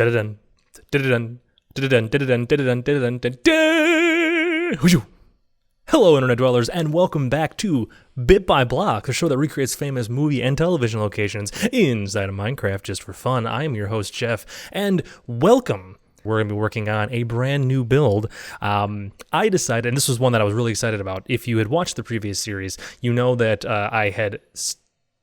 Da-da-dun, da-da-dun, da-da-dun, da-da-dun, da-da-dun, da-da-dun, da-da-dun. Hoo-shoo. Hello, Internet dwellers, and welcome back to Bit by Block, the show that recreates famous movie and television locations inside of Minecraft just for fun. I am your host, Jeff, and welcome. We're going to be working on a brand new build. I decided, and this was one that I was really excited about. If you had watched the previous series, you know that I had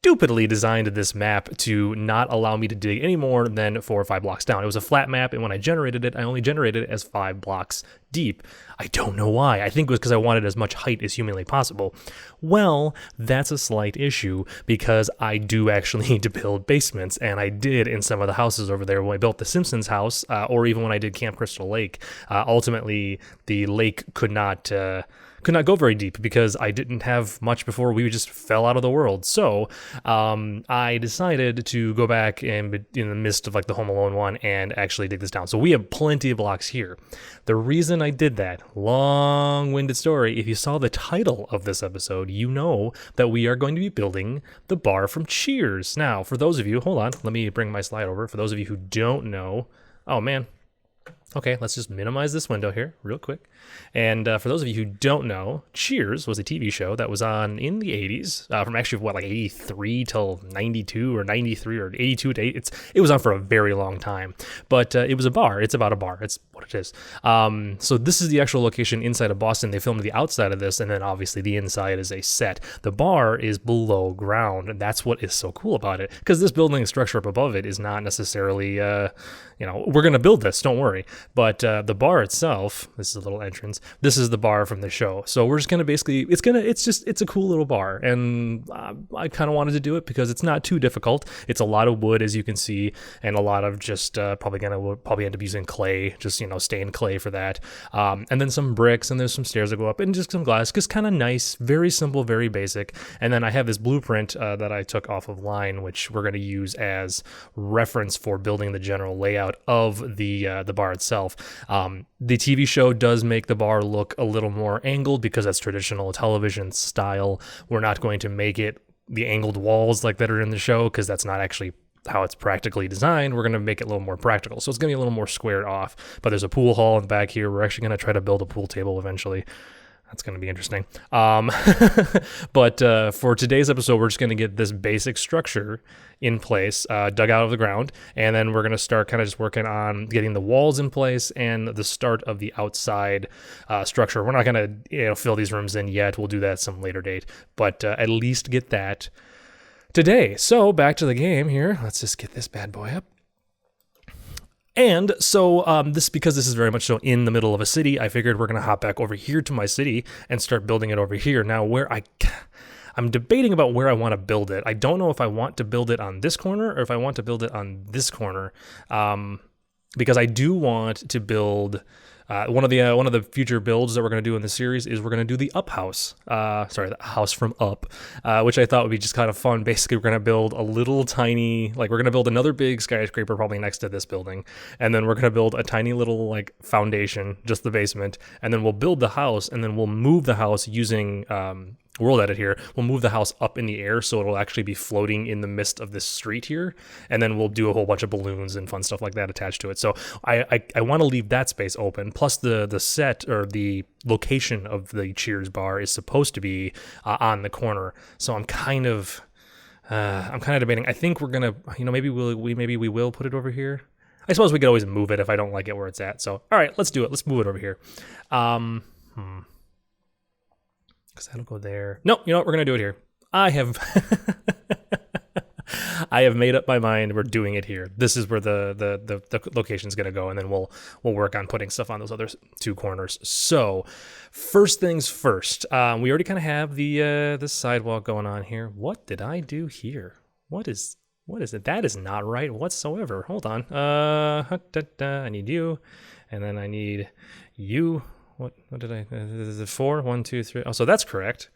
stupidly designed this map to not allow me to dig any more than 4 or 5 blocks down. It was a flat map, and when I generated it, I only generated it as 5 blocks deep. I don't know why. I think it was because I wanted as much height as humanly possible. Well, that's a slight issue because I do actually need to build basements, and I did in some of the houses over there when I built the Simpsons house, or even when I did Camp Crystal Lake. Ultimately, the lake could not go very deep because I didn't have much before we just fell out of the world. So I decided to go back in the midst of like the Home Alone one and actually dig this down. So we have plenty of blocks here. The reason I did that, long-winded story, if you saw the title of this episode, you know that we are going to be building the bar from Cheers. Now, for those of you, hold on, let me bring my slide over. For those of you who don't know, oh man, okay, let's just minimize this window here real quick. And for those of you who don't know, Cheers was a TV show that was on in the 80s, from actually, like 83 till 92 or 93 or 82 to 8. It was on for a very long time. But it was a bar. It's about a bar. It's what it is. So this is the actual location inside of Boston. They filmed the outside of this, and then obviously the inside is a set. The bar is below ground, and that's what is so cool about it. Because this building structure up above it is not necessarily, we're going to build this, don't worry. But the bar itself, this is a little entrance. This is the bar from the show. So we're just going to basically, it's a cool little bar. And I kind of wanted to do it because it's not too difficult. It's a lot of wood, as you can see, and a lot of just probably end up using clay, just, stained clay for that. And then some bricks, and there's some stairs that go up, and just some glass. Just kind of nice, very simple, very basic. And then I have this blueprint that I took off of Line, which we're going to use as reference for building the general layout of the bar itself. The TV show does make the bar look a little more angled because that's traditional television style. We're not going to make it the angled walls like that are in the show because that's not actually how it's practically designed. We're going to make it a little more practical. So it's going to be a little more squared off. But there's a pool hall in the back here. We're actually going to try to build a pool table eventually. That's going to be interesting. But for today's episode, we're just going to get this basic structure in place, dug out of the ground, and then we're going to start kind of just working on getting the walls in place and the start of the outside structure. We're not going to fill these rooms in yet. We'll do that some later date, but at least get that today. So back to the game here. Let's just get this bad boy up. And so because this is very much so in the middle of a city, I figured we're going to hop back over here to my city and start building it over here. Now, I'm debating about where I want to build it. I don't know if I want to build it on this corner or if I want to build it on this corner, because I do want to build one of the future builds that we're going to do in the series is we're going to do the Up House. The house from Up, which I thought would be just kind of fun. Basically, we're going to build a little tiny, we're going to build another big skyscraper probably next to this building, and then we're going to build a tiny little foundation, just the basement, and then we'll build the house, and then we'll move the house using World Edit here. We'll move the house up in the air so it'll actually be floating in the midst of this street here, and then we'll do a whole bunch of balloons and fun stuff like that attached to it. So I want to leave that space open. Plus the set or the location of the Cheers bar is supposed to be on the corner. So I'm kind of debating. I think we're gonna maybe we will put it over here. I suppose we could always move it if I don't like it where it's at. So all right, let's do it. Let's move it over here. Because that'll go there. No, you know what? We're going to do it here. I have made up my mind. We're doing it here. This is where the location's going to go, and then we'll work on putting stuff on those other 2 corners. So first things first, we already kind of have the sidewalk going on here. What did I do here? What is it? That is not right whatsoever. Hold on. I need you, and then I need you. What did I, is it 4? 1, 2, 3. Oh, so that's correct.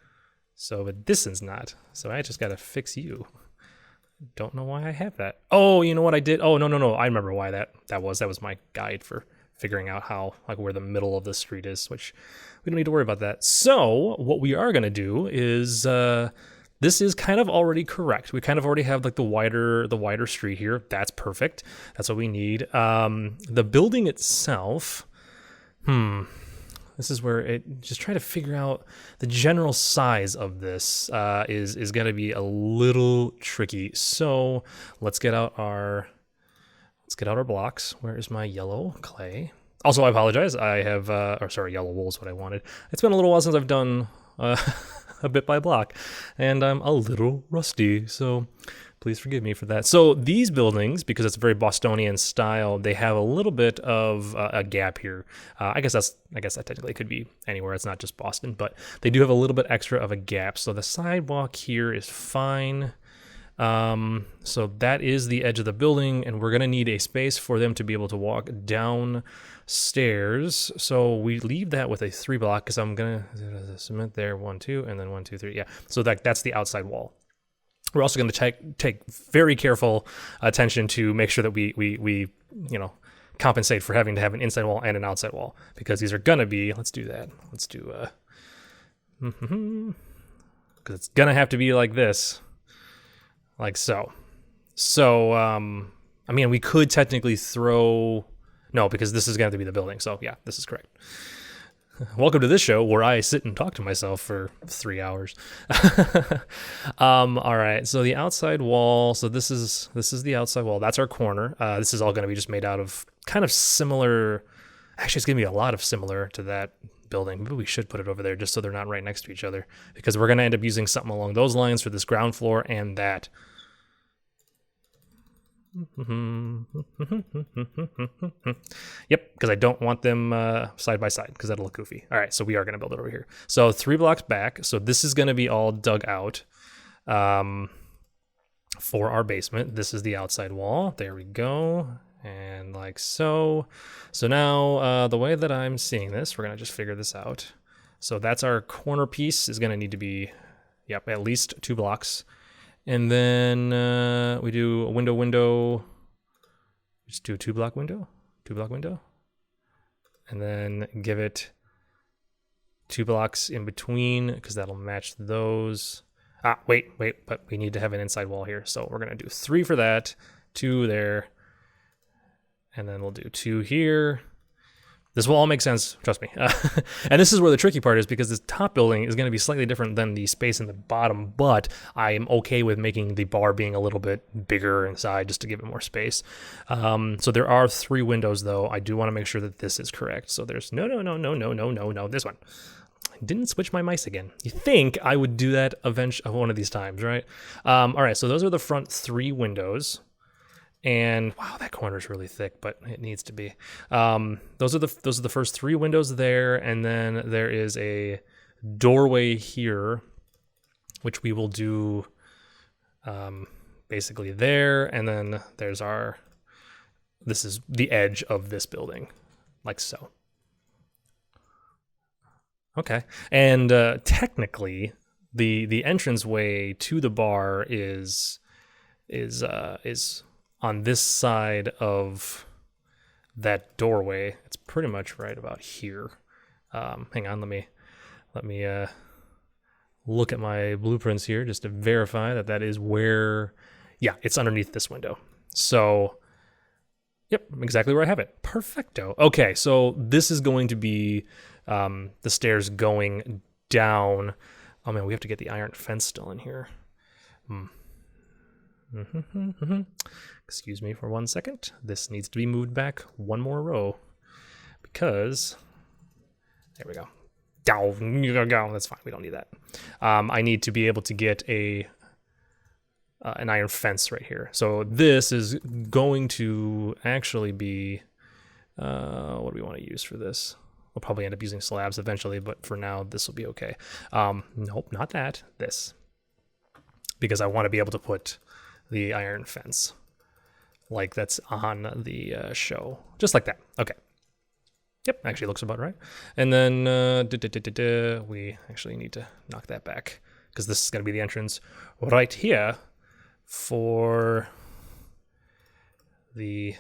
So, but this is not. So I just got to fix you. Don't know why I have that. Oh, you know what I did? Oh, no. I remember why that was. That was my guide for figuring out how, where the middle of the street is, which we don't need to worry about that. So what we are going to do is this is kind of already correct. We kind of already have like the wider street here. That's perfect. That's what we need. The building itself, this is where it just try to figure out the general size of this is going to be a little tricky. So let's get out our blocks. Where is my yellow clay? Also, I apologize. I have yellow wool is what I wanted. It's been a little while since I've done a bit by block, and I'm a little rusty. So please forgive me for that. So these buildings, because it's a very Bostonian style, they have a little bit of a gap here. I guess that technically could be anywhere. It's not just Boston, but they do have a little bit extra of a gap. So the sidewalk here is fine. So that is the edge of the building, and we're gonna need a space for them to be able to walk downstairs. So we leave that with a 3 block because I'm gonna cement there 1, 2, and then 1, 2, 3. Yeah. So that's the outside wall. We're also going to take very careful attention to make sure that we compensate for having to have an inside wall and an outside wall, because these are going to be, let's do that. Let's do, because it's going to have to be like this, like so. So, I mean, we could technically no, because this is going to have to be the building. So yeah, this is correct. Welcome to this show where I sit and talk to myself for 3 hours. All right, so the outside wall. So this is the outside wall. That's our corner. This is all going to be just made out of kind of similar. Actually, it's going to be a lot of similar to that building. Maybe we should put it over there just so they're not right next to each other, because we're going to end up using something along those lines for this ground floor and that. Yep, because I don't want them side by side, because that'll look goofy. All right, so we are going to build it over here. So 3 blocks back. So this is going to be all dug out for our basement. This is the outside wall. There we go. And like so. So now the way that I'm seeing this, we're going to just figure this out. So that's our corner piece is going to need to be, yep, at least 2 blocks. And then we do a window, just do a 2 block window, and then give it 2 blocks in between, because that'll match those. Wait, but we need to have an inside wall here. So we're going to do 3 for that, 2 there, and then we'll do 2 here. This will all make sense, trust me. And this is where the tricky part is, because this top building is going to be slightly different than the space in the bottom, but I am okay with making the bar being a little bit bigger inside just to give it more space. So there are 3 windows, though. I do want to make sure that this is correct. So there's no, this one. I didn't switch my mice again. You think I would do that eventually one of these times, right? All right, so those are the front 3 windows. And wow, that corner is really thick, but it needs to be. Those are the first 3 windows there, and then there is a doorway here, which we will do basically there, and then there's this is the edge of this building, like so. Okay, and technically, the entranceway to the bar is on this side of that doorway. It's pretty much right about here. Hang on, let me look at my blueprints here just to verify that is where, yeah, it's underneath this window. So, yep, exactly where I have it. Perfecto. Okay, so this is going to be the stairs going down. Oh man, we have to get the iron fence still in here. Excuse me for 1 second. This needs to be moved back 1 more row, because there we go. That's fine. We don't need that. I need to be able to get an iron fence right here. So this is going to actually be what do we want to use for this? We'll probably end up using slabs eventually, but for now this will be okay. Nope, not that. This, because I want to be able to put the iron fence like that's on the show, just like that. Okay. Yep, actually looks about right. And then we actually need to knock that back, because this is going to be the entrance right here for the...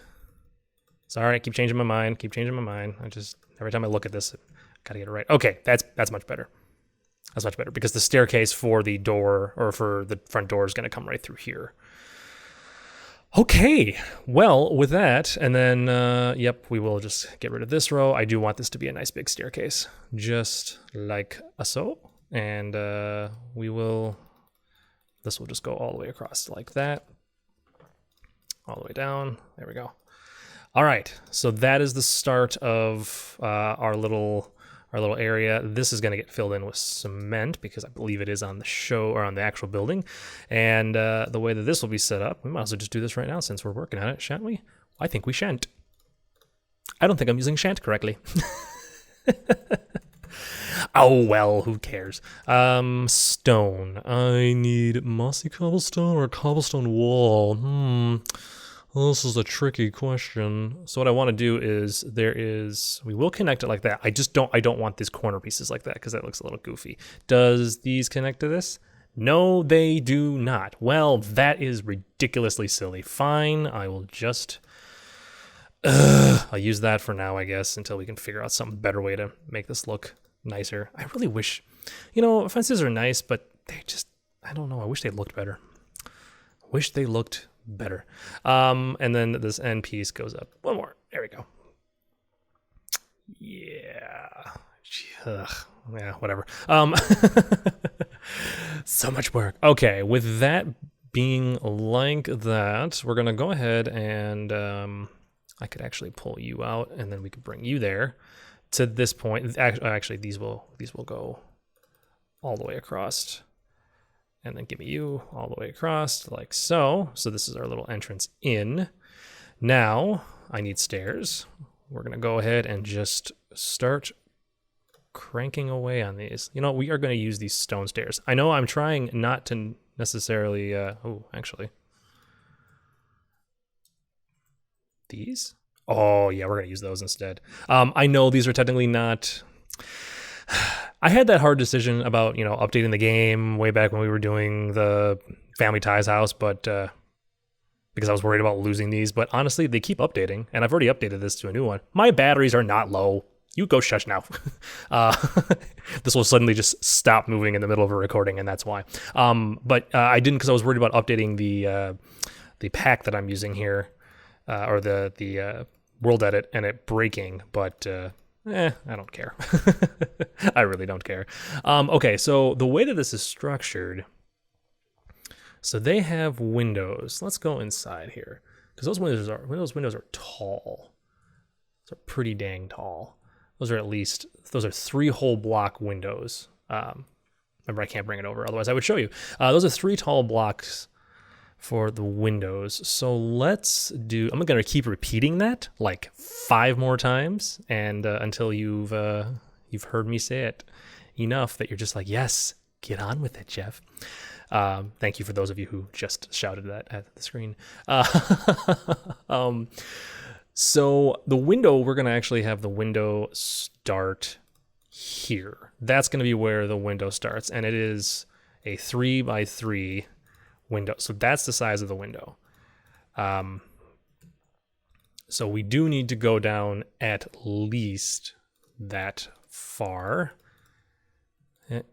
Sorry, I keep changing my mind. I just, every time I look at this, I gotta get it right. Okay, that's much better. That's much better because the staircase for the door or for the front door is going to come right through here. Okay, well, with that, and then, yep, we will just get rid of this row. I do want this to be a nice big staircase, just like so. And this will just go all the way across like that. All the way down. There we go. All right, so that is the start of our little area. This is going to get filled in with cement because I believe it is on the show or on the actual building. And the way that this will be set up, we might as well just do this right now since we're working on it, shan't we? I think we shan't. I don't think I'm using shan't correctly. Oh, well, who cares? Stone. I need mossy cobblestone or cobblestone wall. Well, this is a tricky question. So what I want to do is we will connect it like that. I don't want these corner pieces like that because that looks a little goofy. Does these connect to this? No, they do not. Well, that is ridiculously silly. Fine, I will just, I'll use that for now, I guess, until we can figure out some better way to make this look nicer. I really wish, fences are nice, but they just, I don't know. I wish they looked better. Better. And then this end piece goes up one more. There we go. Yeah. Yeah, whatever. So much work. Okay, with that being like that, we're gonna go ahead and I could actually pull you out and then we could bring you there to this point. Actually these will go all the way across. And then give me you all the way across like so. So this is our little entrance in. Now I need stairs. We're going to go ahead and just start cranking away on these. We are going to use these stone stairs. I know I'm trying not to necessarily, actually. These? Oh yeah, we're going to use those instead. I know these are technically not... I had that hard decision about, updating the game way back when we were doing the Family Ties house, but because I was worried about losing these. But honestly, they keep updating, and I've already updated this to a new one. My batteries are not low. You go shush now. This will suddenly just stop moving in the middle of a recording, and that's why. But I didn't because I was worried about updating the pack that I'm using here, or the world edit, and it breaking, but... I don't care. I really don't care. Okay, so the way that this is structured, so they have windows. Let's go inside here because those windows are tall. They're pretty dang tall. Those are 3-hole block windows. Remember, I can't bring it over, otherwise I would show you. Those are 3 tall blocks for the windows. So I'm going to keep repeating that like 5 more times and until you've heard me say it enough that you're just like, yes, get on with it, Jeff. Thank you for those of you who just shouted that at the screen. So the window, we're going to actually have the window start here. That's going to be where the window starts, and it is a 3x3 window. So that's the size of the window. So we do need to go down at least that far. And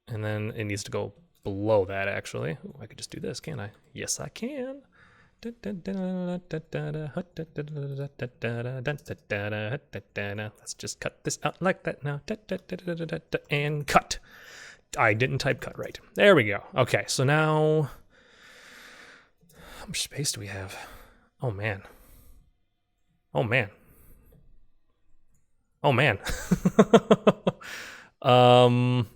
then it needs to go below that, actually. Ooh, I could just do this, can't I? Yes, I can. Let's just cut this out like that now. And cut. I didn't type cut right. There we go. Okay, so now... How much space do we have? Oh, man. Oh, man. Oh, man. Well,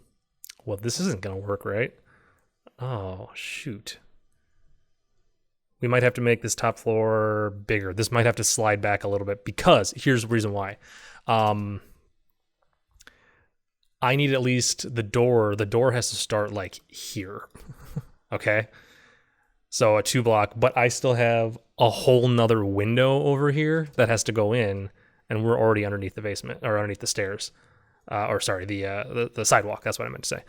this isn't going to work, right? Oh, shoot. We might have to make this top floor bigger. This might have to slide back a little bit because here's the reason why. I need at least the door. The door has to start like here. Okay. So a 2-block, but I still have a whole nother window over here that has to go in, and we're already underneath the basement or underneath the stairs. The sidewalk. That's what I meant to say.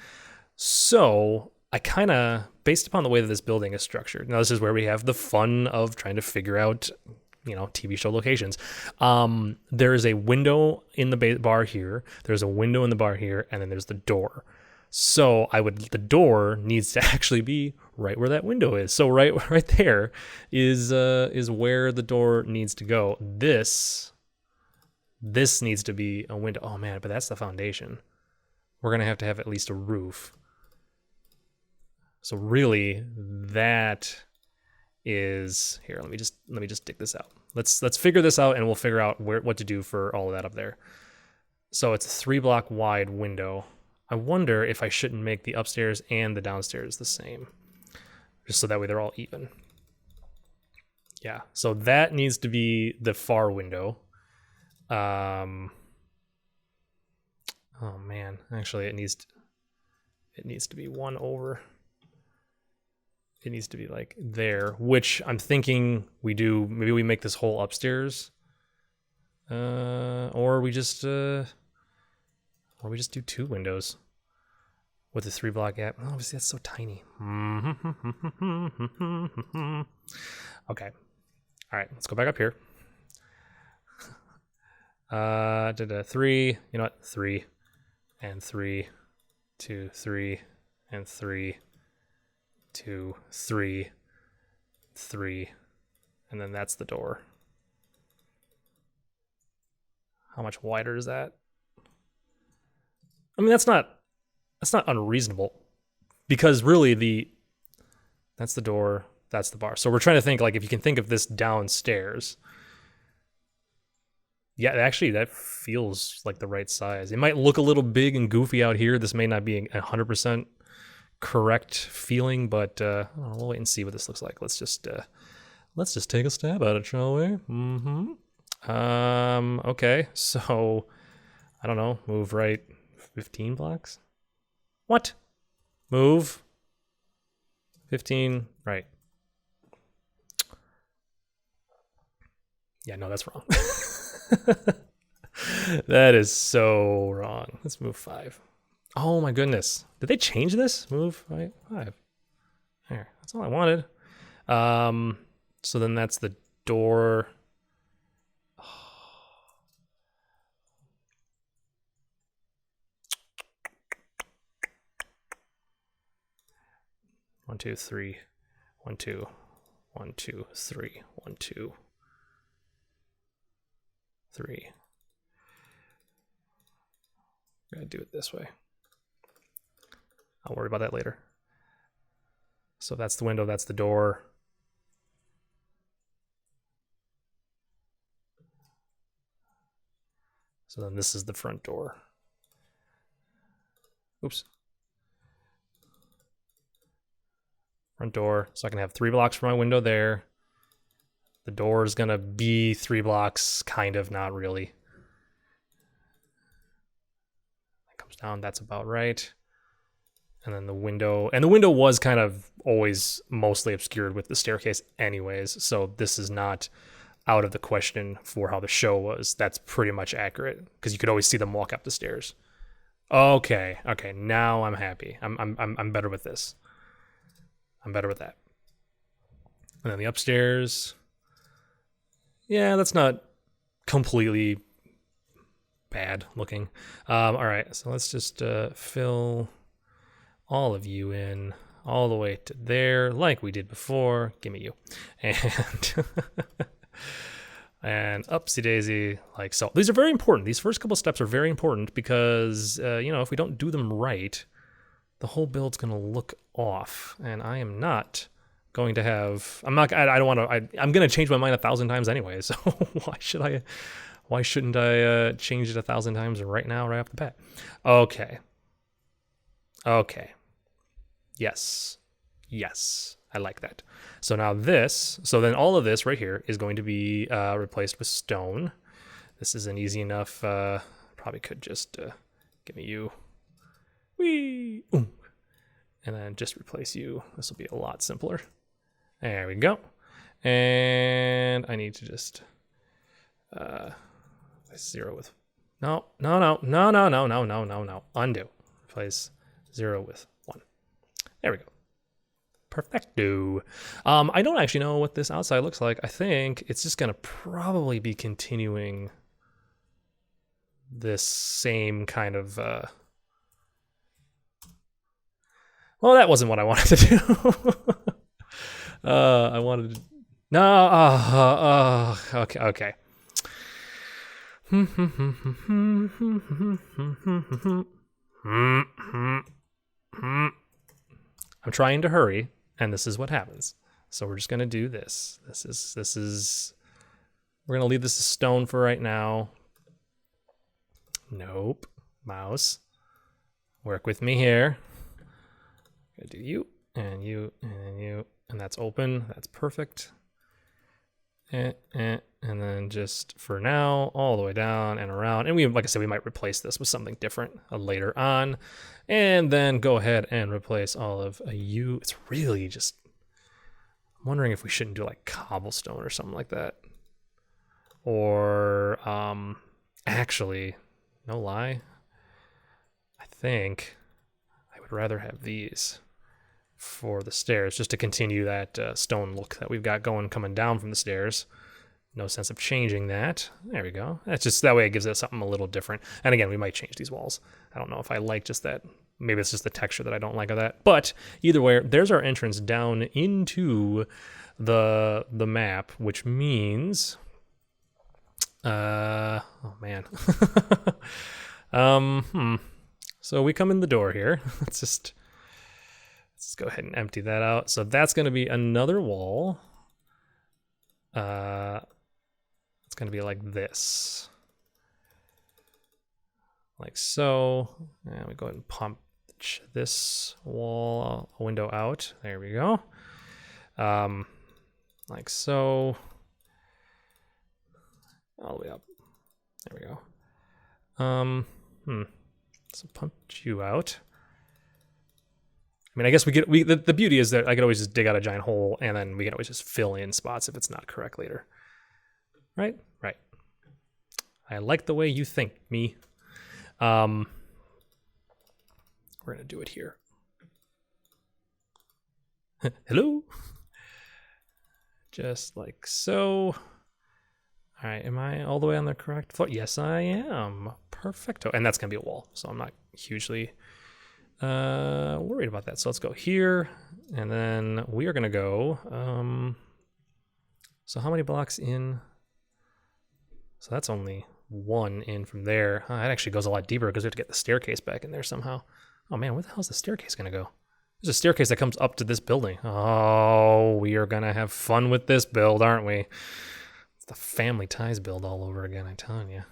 So I kind of, based upon the way that this building is structured, now this is where we have the fun of trying to figure out, TV show locations. There is a window in the bar here. There's a window in the bar here, and then there's the door. So the door needs to actually be right where that window is. So right there is where the door needs to go. This needs to be a window. Oh man, but that's the foundation. We're gonna have to have at least a roof. So really, that is here. Let me just dig this out. Let's figure this out, and we'll figure out what to do for all of that up there. So it's a 3-block wide window. I wonder if I shouldn't make the upstairs and the downstairs the same, just so that way they're all even. Yeah. So that needs to be the far window. Oh man, actually, it needs to be one over. It needs to be like there, which I'm thinking we do. Maybe we make this whole upstairs, or we just do 2 windows with a 3-block gap. Oh, obviously that's so tiny. Okay, all right, let's go back up here. 3. You know what? 3 and 3, 2, 3 and 3. 2, 3, 3, and then that's the door. How much wider is that? I mean, that's not unreasonable, because really that's the door, that's the bar. So we're trying to think, like, if you can think of this downstairs. Yeah, actually, that feels like the right size. It might look a little big and goofy out here. This may not be 100% correct feeling, but we'll wait and see what this looks like. Let's just take a stab at it, shall we? Okay, so I don't know, move right 15 blocks. What? Move 15 right. Yeah, no, that's wrong. That is so wrong. Let's move 5. Oh my goodness. Did they change this? Move right 5. There. That's all I wanted. So then that's the door. One, 2, 3. 1, 2. 1, 2, 3. 1, 2, 3. We're gonna do it this way. I'll worry about that later. So that's the window, that's the door. So then this is the front door. Oops. Front door. So I can have 3 blocks for my window there. The door is gonna be 3 blocks, kind of, not really. That comes down, that's about right. And then the window was kind of always mostly obscured with the staircase anyways, so this is not out of the question for how the show was. That's pretty much accurate, because you could always see them walk up the stairs. Okay, now I'm happy. I'm better with this. I'm better with that. And then the upstairs. Yeah, that's not completely bad looking. All right, so let's just fill all of you in all the way to there, like we did before. Give me you. And and upsy daisy, like so. These are very important. These first couple steps are very important, because if we don't do them right, the whole build's gonna look off, and I am not going to have. I'm gonna change my mind 1,000 times anyway. So why shouldn't I change it 1,000 times right now, right off the bat? Okay. Yes, I like that. So now so then all of this right here is going to be replaced with stone. This is an easy enough. Probably could just give me you. Whee! Ooh. And then just replace you. This will be a lot simpler. There we go. And I need to just 0 with no. Undo. Replace 0 with 1. There we go. Perfecto. I don't actually know what this outside looks like. I think it's just going to probably be continuing this same kind of... Well, that wasn't what I wanted to do. I wanted to... No, okay. I'm trying to hurry, and this is what happens. So we're just gonna do this. This is. We're gonna leave this as stone for right now. Nope, mouse. Work with me here. I'm gonna do you and you and you, and that's open. That's perfect. And then just for now, all the way down and around. And we, like I said, we might replace this with something different later on. And then go ahead and replace all of you. It's really just, I'm wondering if we shouldn't do like cobblestone or something like that. Or actually, no lie, I think I would rather have these for the stairs, just to continue that stone look that we've got going coming down from the stairs. No sense of changing that. There we go. That's just, that way it gives it something a little different. And again, we might change these walls. I don't know if I like just that. Maybe it's just the texture that I don't like of that. But either way, there's our entrance down into the map, which means... oh, man. So we come in the door here. Let's go ahead and empty that out. So that's going to be another wall. It's going to be like this. Like so. And we go ahead and punch this wall window out. There we go. Like so. All the way up. There we go. So punch you out. I mean, I guess the beauty is that I could always just dig out a giant hole, and then we can always just fill in spots if it's not correct later. Right? Right. I like the way you think, me. We're going to do it here. Hello? Just like so. All right, am I all the way on the correct foot? Yes, I am. Perfecto. And that's going to be a wall, so I'm not hugely... worried about that. So let's go here, and then we are going to go, so how many blocks in? So that's only one in from there. It actually goes a lot deeper because we have to get the staircase back in there somehow. Oh man, where the hell is the staircase going to go? There's a staircase that comes up to this building. Oh, we are going to have fun with this build, aren't we? It's the Family Ties build all over again, I'm telling you.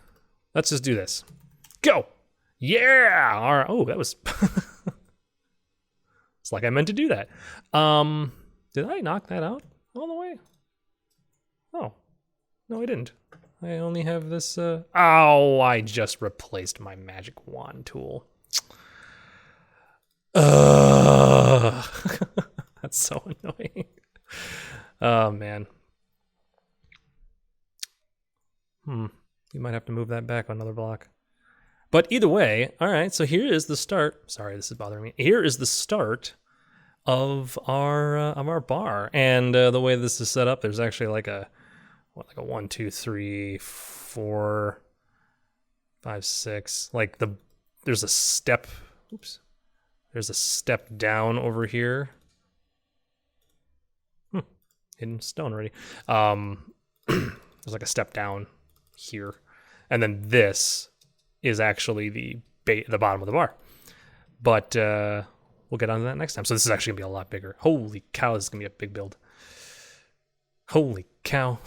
Let's just do this. Go! Yeah! All right. Oh, that was... It's like I meant to do that. Did I knock that out all the way? Oh. No, I didn't. I only have this... Oh, I just replaced my magic wand tool. That's so annoying. Oh, man. You might have to move that back another block. But either way, all right, so here is the start. Sorry, this is bothering me. Here is the start of our bar. And the way this is set up, there's actually like a 1, 2, 3, 4, 5, 6. Like there's a step. Oops. There's a step down over here. Hidden stone already. There's like a step down here. And then this is actually the bottom of the bar. But we'll get onto that next time. So this is actually going to be a lot bigger. Holy cow, this is going to be a big build. Holy cow.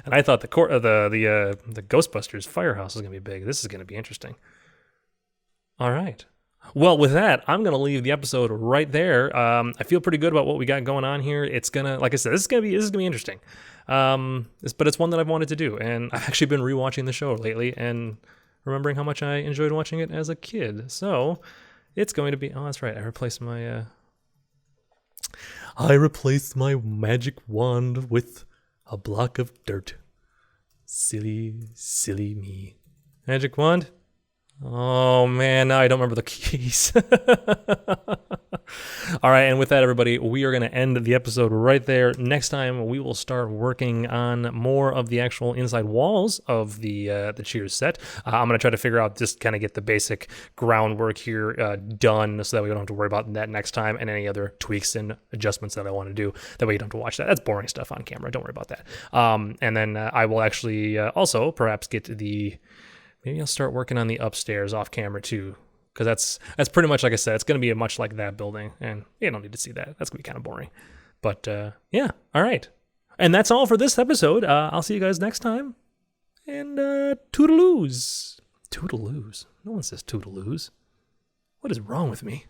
And I thought the Ghostbusters firehouse was going to be big. This is going to be interesting. All right. Well, with that, I'm going to leave the episode right there. I feel pretty good about what we got going on here. It's going to, like I said, this is going to be interesting. But it's one that I've wanted to do, and I've actually been rewatching the show lately and remembering how much I enjoyed watching it as a kid. So it's going to be, oh, that's right. I replaced my magic wand with a block of dirt. Silly, silly me. Magic wand? Oh man, now I don't remember the keys. All right, and with that, everybody, we are going to end the episode right there. Next time, we will start working on more of the actual inside walls of the Cheers set. I'm going to try to figure out, just kind of get the basic groundwork here done so that we don't have to worry about that next time, and any other tweaks and adjustments that I want to do. That way you don't have to watch that. That's boring stuff on camera. Don't worry about that. And then I will actually also perhaps get to maybe I'll start working on the upstairs off camera too. Because that's pretty much, like I said, it's going to be much like that building, and you don't need to see that. That's going to be kind of boring. But yeah, all right. And that's all for this episode. I'll see you guys next time. And toodaloos. Toodaloos. No one says toodaloos. What is wrong with me?